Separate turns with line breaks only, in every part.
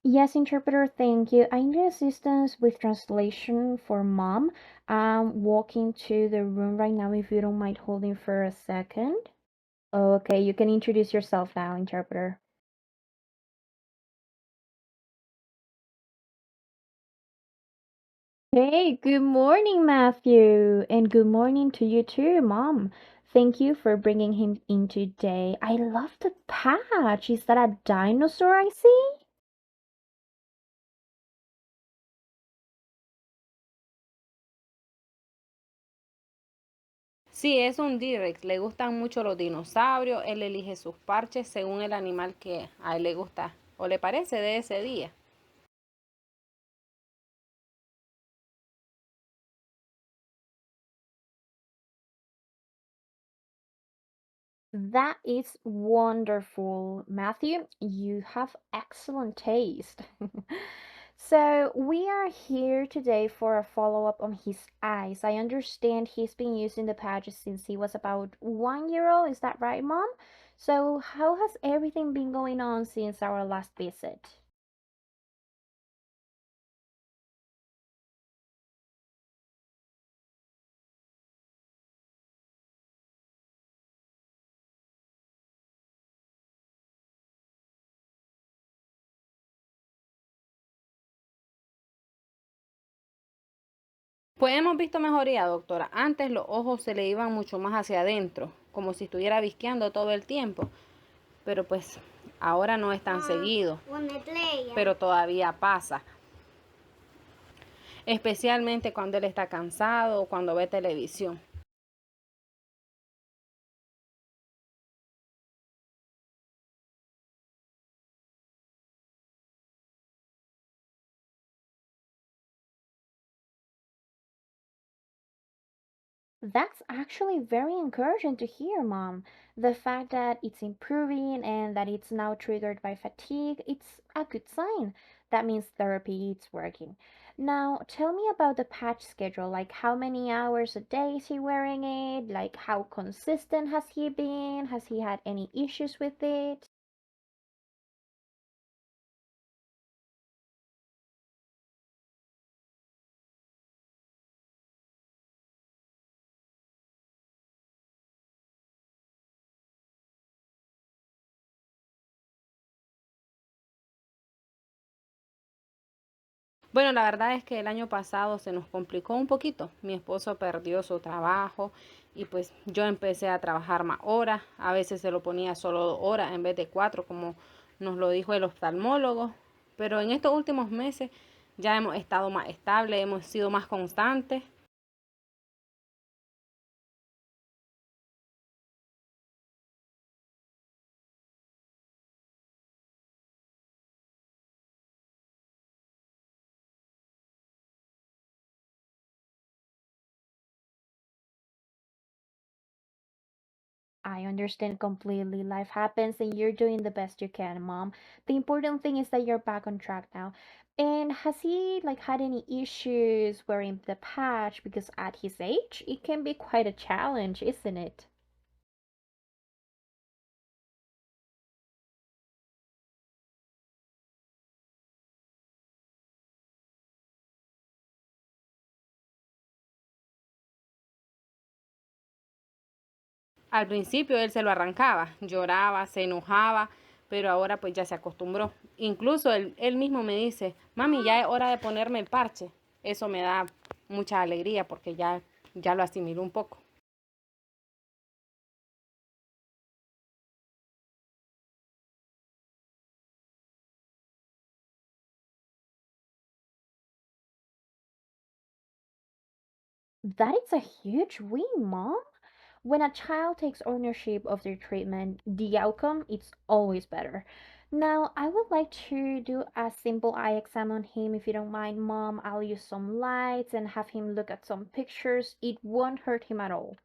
Yes, interpreter, thank you. I need assistance with translation for mom. I'm walking to the room right now if you don't mind holding for a second. Okay, you can introduce yourself now, interpreter. Hey, good morning, Matthew, and good morning to you too, Mom. Thank you for bringing him in today. I love the patch. Is that a dinosaur I see?
Sí, es un T-Rex, le gustan mucho los dinosaurios, él elige sus parches según el animal que a él le gusta o le parece de ese día.
That is wonderful, Matthew. You have excellent taste. So, we are here today for a follow up on his eyes. I understand he's been using the patches since he was about 1 year old. Is that right, Mom? So, how has everything been going on since our last visit?
Pues hemos visto mejoría, doctora. Antes los ojos se le iban mucho más hacia adentro, como si estuviera visqueando todo el tiempo, pero pues ahora no es tan seguido, pero todavía pasa, especialmente cuando él está cansado o cuando ve televisión.
That's actually very encouraging to hear, Mom. The fact that it's improving and that it's now triggered by fatigue, it's a good sign. That means therapy is working. Now, tell me about the patch schedule. Like, how many hours a day is he wearing it? Like, how consistent has he been? Has he had any issues with it?
Bueno, la verdad es que el año pasado se nos complicó un poquito. Mi esposo perdió su trabajo y pues yo empecé a trabajar más horas. A veces se lo ponía solo 2 horas en vez de 4, como nos lo dijo el oftalmólogo. Pero en estos últimos meses ya hemos estado más estables, hemos sido más constantes.
I understand completely. Life happens and you're doing the best you can, Mom. The important thing is that you're back on track now. And has he like had any issues wearing the patch? Because at his age, it can be quite a challenge, isn't it?
Al principio él se lo arrancaba, lloraba, se enojaba, pero ahora pues ya se acostumbró. Incluso él mismo me dice, mami, ya es hora de ponerme el parche. Eso me da mucha alegría porque ya lo asimiló un poco.
That is a huge win, Mom. When a child takes ownership of their treatment, the outcome is always better. Now, I would like to do a simple eye exam on him if you don't mind, Mom. I'll use some lights and have him look at some pictures. It won't hurt him at all.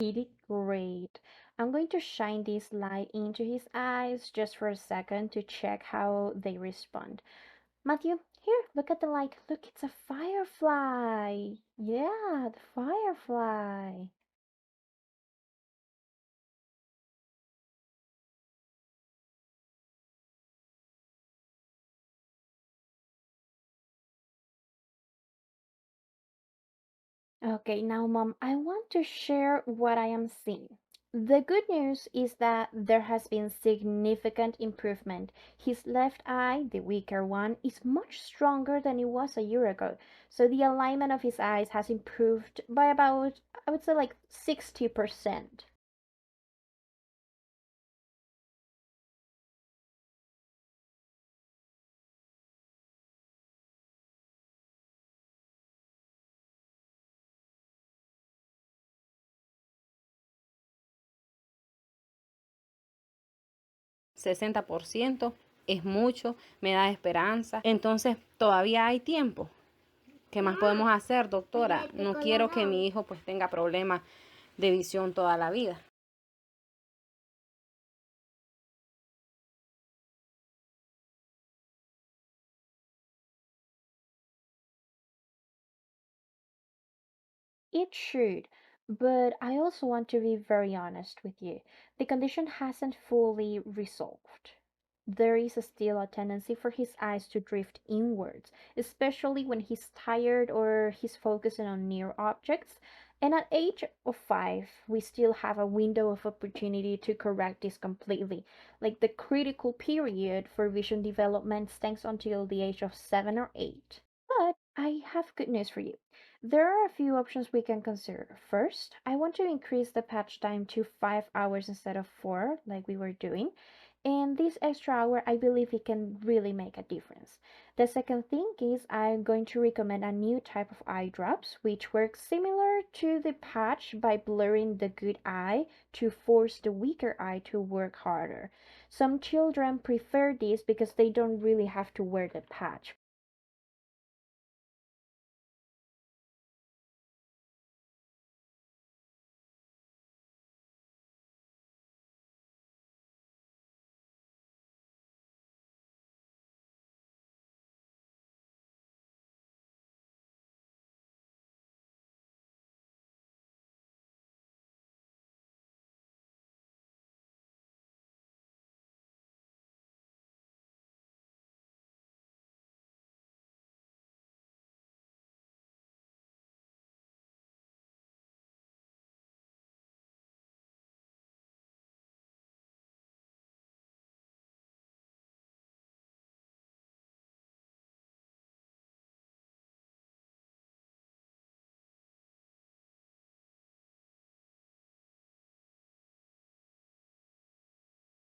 He did great. I'm going to shine this light into his eyes just for a second to check how they respond. Matthew, here, look at the light. Look, it's a firefly. Yeah, the firefly. Okay, now, Mom, I want to share what I am seeing. The good news is that there has been significant improvement. His left eye, the weaker one, is much stronger than it was a year ago. So the alignment of his eyes has improved by about, I would say, like 60%.
60% es mucho, me da esperanza. Entonces, todavía hay tiempo. ¿Qué más podemos hacer, doctora? No quiero que mi hijo pues tenga problemas de visión toda la vida.
It should, but I also want to be very honest with you. The condition hasn't fully resolved. There is still a tendency for his eyes to drift inwards, especially when he's tired or he's focusing on near objects. And at age of 5, we still have a window of opportunity to correct this completely. Like the critical period for vision development stands until the age of 7 or 8. But I have good news for you. There are a few options we can consider. First, I want to increase the patch time to 5 hours instead of 4, like we were doing. And this extra hour, I believe it can really make a difference. The second thing is I'm going to recommend a new type of eye drops, which works similar to the patch by blurring the good eye to force the weaker eye to work harder. Some children prefer this because they don't really have to wear the patch.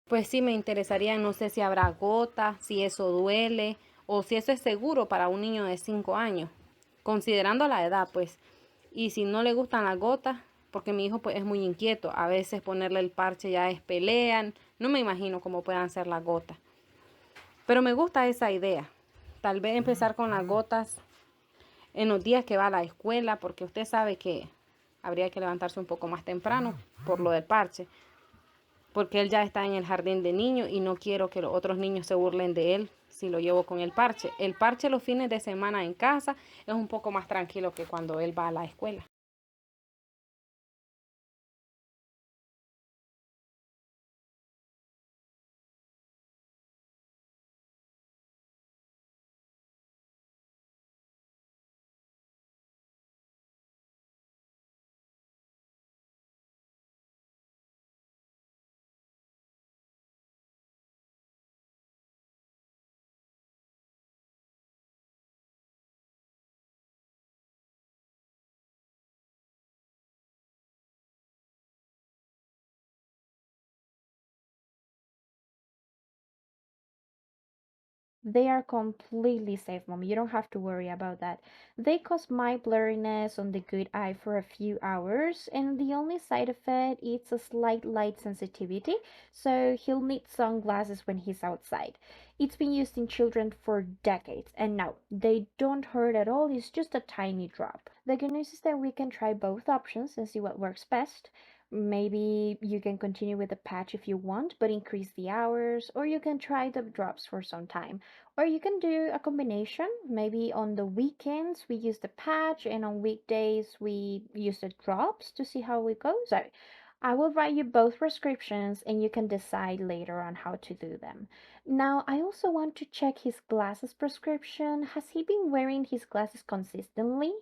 Pues sí, me interesaría, no sé si habrá gota, si eso duele o si eso es seguro para un niño de 5 años, considerando la edad, pues. Y si no le gustan las gotas, porque mi hijo pues es muy inquieto, a veces ponerle el parche ya es pelean, no me imagino cómo puedan ser las gotas. Pero me gusta esa idea, tal vez empezar con las gotas en los días que va a la escuela, porque usted sabe que habría que levantarse un poco más temprano por lo del parche, porque él ya está en el jardín de niños y no quiero que los otros niños se burlen de él si lo llevo con el parche. El parche los fines de semana en casa es un poco más tranquilo que cuando él va a la escuela.
They are completely safe, mom. You don't have to worry about that. They cause mild blurriness on the good eye for a few hours, and the only side effect is a slight light sensitivity, so he'll need sunglasses when he's outside. It's been used in children for decades, and no, they don't hurt at all. It's just a tiny drop. The good news is that we can try both options and see what works best. Maybe you can continue with the patch if you want, but increase the hours, or you can try the drops for some time. Or you can do a combination. Maybe on the weekends we use the patch, and on weekdays we use the drops to see how it goes. I will write you both prescriptions and you can decide later on how to do them. Now, I also want to check his glasses prescription. Has he been wearing his glasses consistently?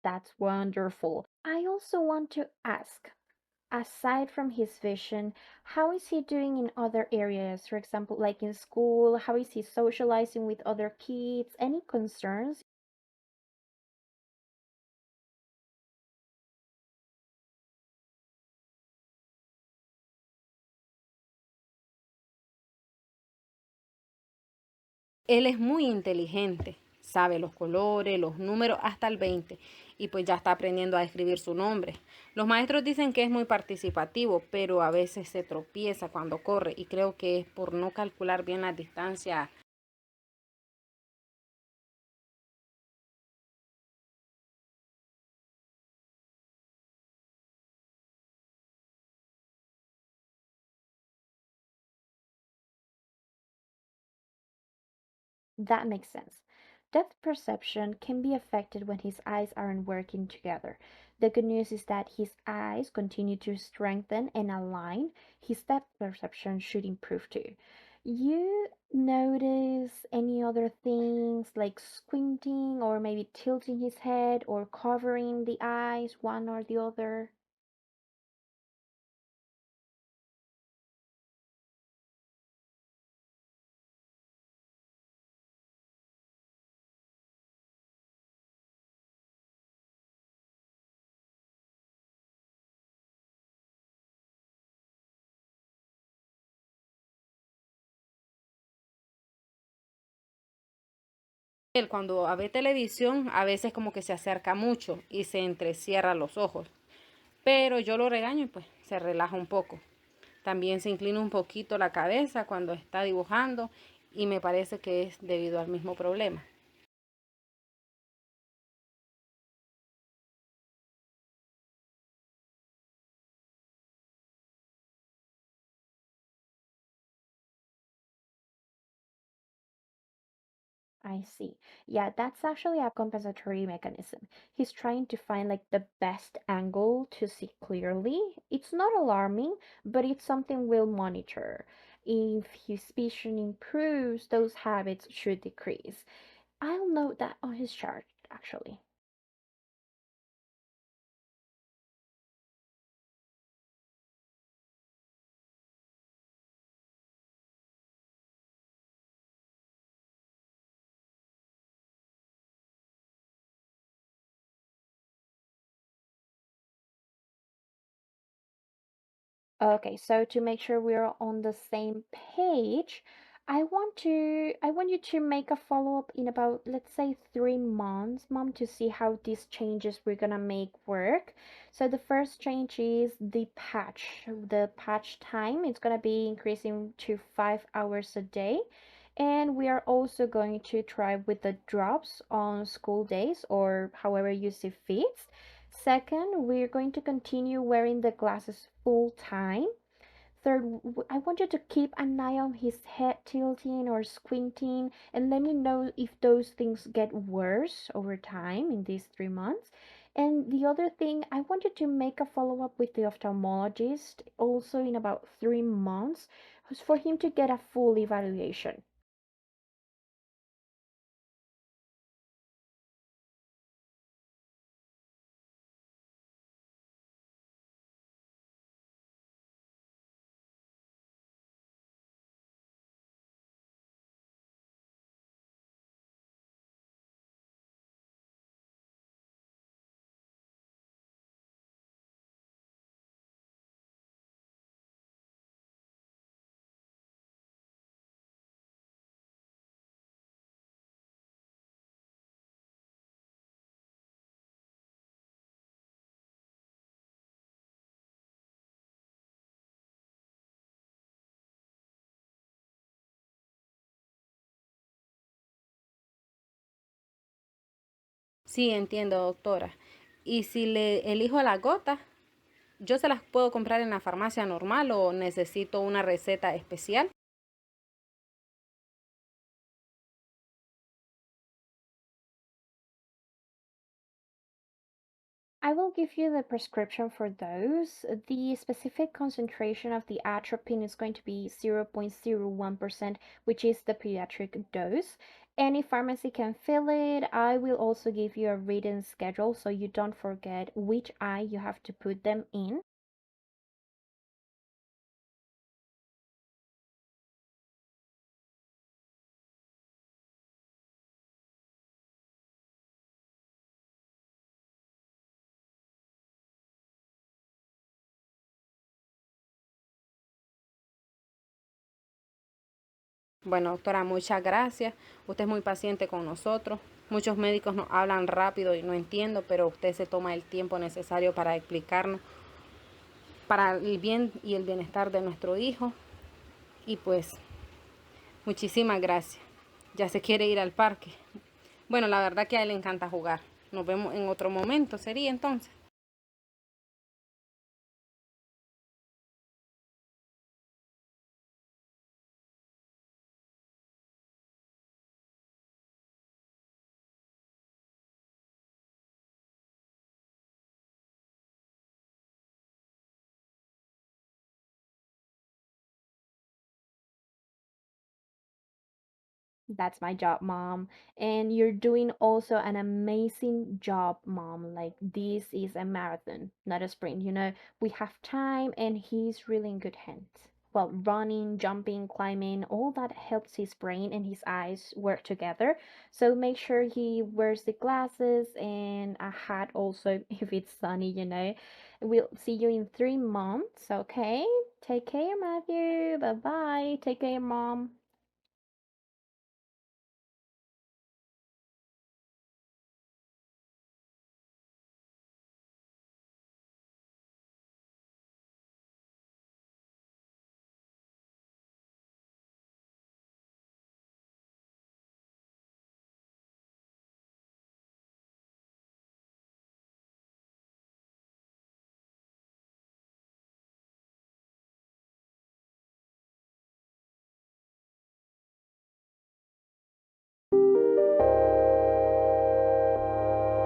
That's wonderful. I also want to ask, aside from his vision, how is he doing in other areas? For example, like in school, how is he socializing with other kids? Any concerns?
Él es muy inteligente, sabe los colores, los números hasta el 20 y pues ya está aprendiendo a escribir su nombre. Los maestros dicen que es muy participativo, pero a veces se tropieza cuando corre y creo que es por no calcular bien la distancia.
That makes sense. Depth perception can be affected when his eyes aren't working together. The good news is that his eyes continue to strengthen and align. His depth perception should improve too. You notice any other things like squinting or maybe tilting his head or covering the eyes, one or the other?
Él cuando ve televisión a veces como que se acerca mucho y se entrecierra los ojos, pero yo lo regaño y pues se relaja un poco. También se inclina un poquito la cabeza cuando está dibujando y me parece que es debido al mismo problema.
I see. Yeah, that's actually a compensatory mechanism. He's trying to find like the best angle to see clearly. It's not alarming, but it's something we'll monitor. If his vision improves, those habits should decrease. I'll note that on his chart, actually. Okay, so to make sure we're on the same page, I want you to make a follow-up in about, let's say, 3 months, Mom, to see how these changes we're gonna make work. So the first change is the patch. The patch time is gonna be increasing to 5 hours a day. And we are also going to try with the drops on school days or however you see fit. Second, we're going to continue wearing the glasses full time. Third, I want you to keep an eye on his head tilting or squinting and let me know if those things get worse over time in these 3 months. And the other thing, I want you to make a follow up with the ophthalmologist also in about 3 months for him to get a full evaluation.
Sí, entiendo, doctora. Y si le elijo las gotas, ¿yo se las puedo comprar en la farmacia normal o necesito una receta especial?
I will give you the prescription for those. The specific concentration of the atropine is going to be 0.01%, which is the pediatric dose. Any pharmacy can fill it. I will also give you a written schedule so you don't forget which eye you have to put them in.
Bueno, doctora, muchas gracias. Usted es muy paciente con nosotros. Muchos médicos nos hablan rápido y no entiendo, pero usted se toma el tiempo necesario para explicarnos para el bien y el bienestar de nuestro hijo. Y pues, muchísimas gracias. Ya se quiere ir al parque. Bueno, la verdad que a él le encanta jugar. Nos vemos en otro momento, sería entonces.
That's my job, mom. And you're doing also an amazing job, mom. Like, this is a marathon, not a sprint. We have time, and he's really in good hands. Well, running, jumping, climbing, all that helps his brain and his eyes work together. So make sure he wears the glasses and a hat also if it's sunny. We'll see you in 3 months, okay? Take care, Matthew. Bye bye. Take care, mom.